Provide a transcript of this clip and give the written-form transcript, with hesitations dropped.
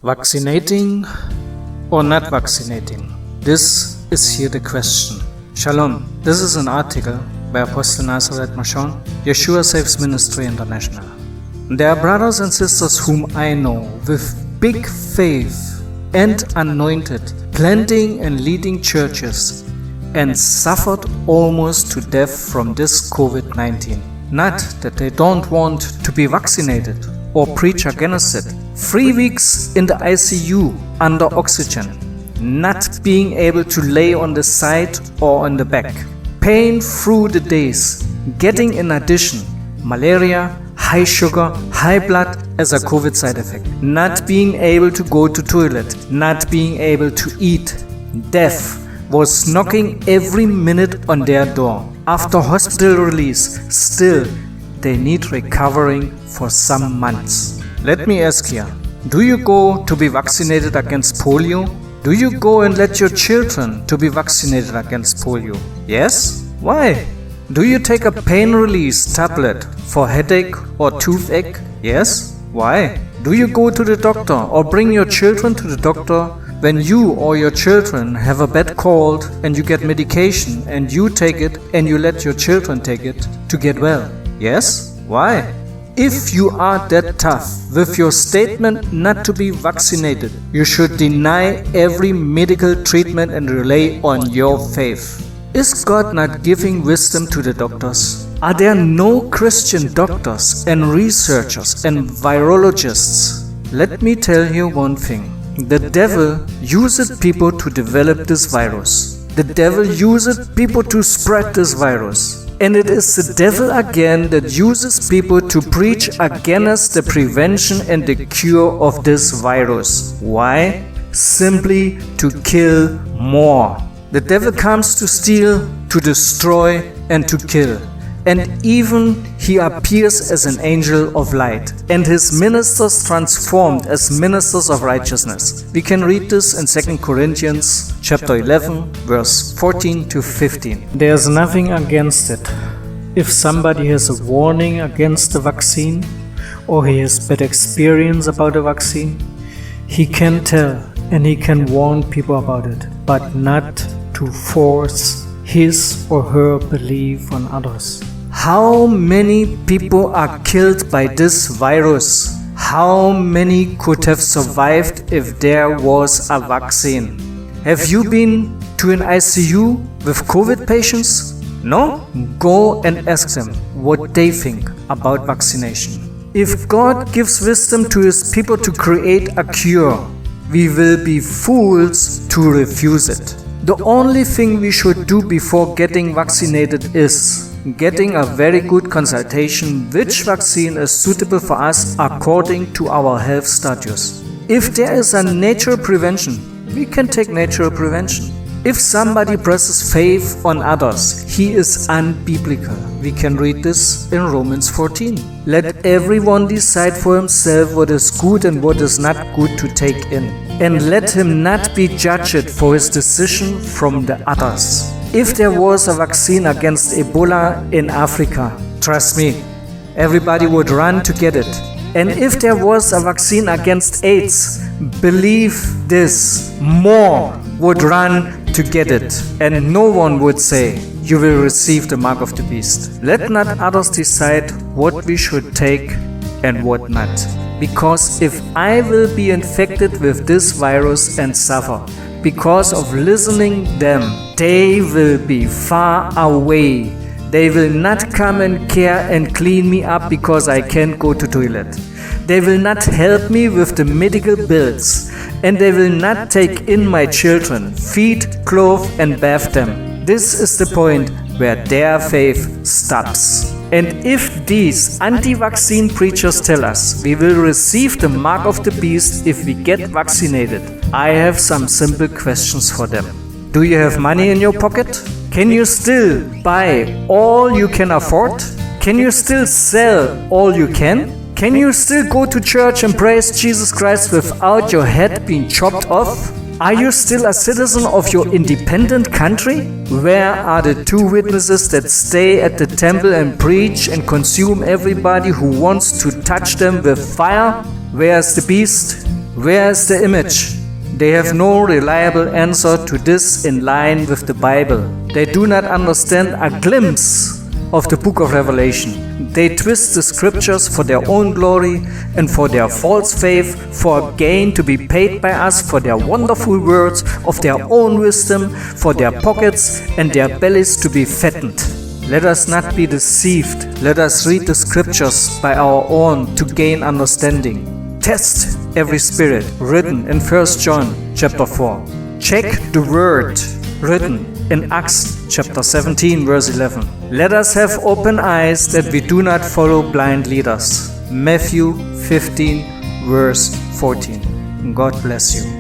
Vaccinating or not vaccinating? This is here the question. Shalom. This is an article by Apostle Nazareth Mashon, Yeshua Saves Ministry International. There are brothers and sisters whom I know with big faith and anointed, planting and leading churches, and suffered almost to death from this COVID-19. Not that they don't want to be vaccinated or preach against it. 3 weeks in the ICU under oxygen, not being able to lay on the side or on the back, pain through the days, getting in addition malaria, high sugar, high blood as a COVID side effect, not being able to go to toilet, not being able to eat. Death was knocking every minute on their door. After hospital release, still they need recovering for some months. Let me ask you, do you go to be vaccinated against polio? Do you go and let your children to be vaccinated against polio? Yes? Why? Do you take a pain release tablet for headache or toothache? Yes? Why? Do you go to the doctor or bring your children to the doctor when you or your children have a bad cold and you get medication and you take it and you let your children take it to get well? Yes? Why? If you are that tough with your statement not to be vaccinated, you should deny every medical treatment and rely on your faith. Is God not giving wisdom to the doctors? Are there no Christian doctors and researchers and virologists? Let me tell you one thing. The devil uses people to develop this virus. The devil uses people to spread this virus. And it is the devil again that uses people to preach against the prevention and the cure of this virus. Why? Simply to kill more. The devil comes to steal, to destroy, and to kill. And even he appears as an angel of light, and his ministers transformed as ministers of righteousness. We can read this in 2 Corinthians chapter 11, verse 14 to 15. There's nothing against it. If somebody has a warning against the vaccine, or he has bad experience about the vaccine, he can tell and he can warn people about it, but not to force his or her belief on others. How many people are killed by this virus? How many could have survived if there was a vaccine? Have you been to an ICU with COVID patients? No? Go and ask them what they think about vaccination. If God gives wisdom to His people to create a cure, we will be fools to refuse it. The only thing we should do before getting vaccinated is getting a very good consultation which vaccine is suitable for us according to our health status. If there is a natural prevention, we can take natural prevention. If somebody presses faith on others, he is unbiblical. We can read this in Romans 14. Let everyone decide for himself what is good and what is not good to take in. And let him not be judged for his decision from the others. If there was a vaccine against Ebola in Africa, trust me, everybody would run to get it. And if there was a vaccine against AIDS, believe this, more would run to get it. And no one would say, you will receive the mark of the beast. Let not others decide what we should take and what not. Because if I will be infected with this virus and suffer, because of listening them, they will be far away. They will not come and care and clean me up because I can't go to toilet. They will not help me with the medical bills, and they will not take in my children, feed, clothe and bath them. This is the point where their faith stops. And if these anti-vaccine preachers tell us we will receive the mark of the beast if we get vaccinated, I have some simple questions for them. Do you have money in your pocket? Can you still buy all you can afford? Can you still sell all you can? Can you still go to church and praise Jesus Christ without your head being chopped off? Are you still a citizen of your independent country? Where are the 2 witnesses that stay at the temple and preach and consume everybody who wants to touch them with fire? Where's the beast? Where is the image? They have no reliable answer to this in line with the Bible. They do not understand a glimpse of the book of Revelation. They twist the scriptures for their own glory and for their false faith, for gain to be paid by us, for their wonderful words of their own wisdom, for their pockets and their bellies to be fattened. Let us not be deceived. Let us read the scriptures by our own to gain understanding. Test every spirit written in 1 John chapter 4. Check the word written in Acts chapter 17 verse 11. Let us have open eyes that we do not follow blind leaders. Matthew 15 verse 14. God bless you.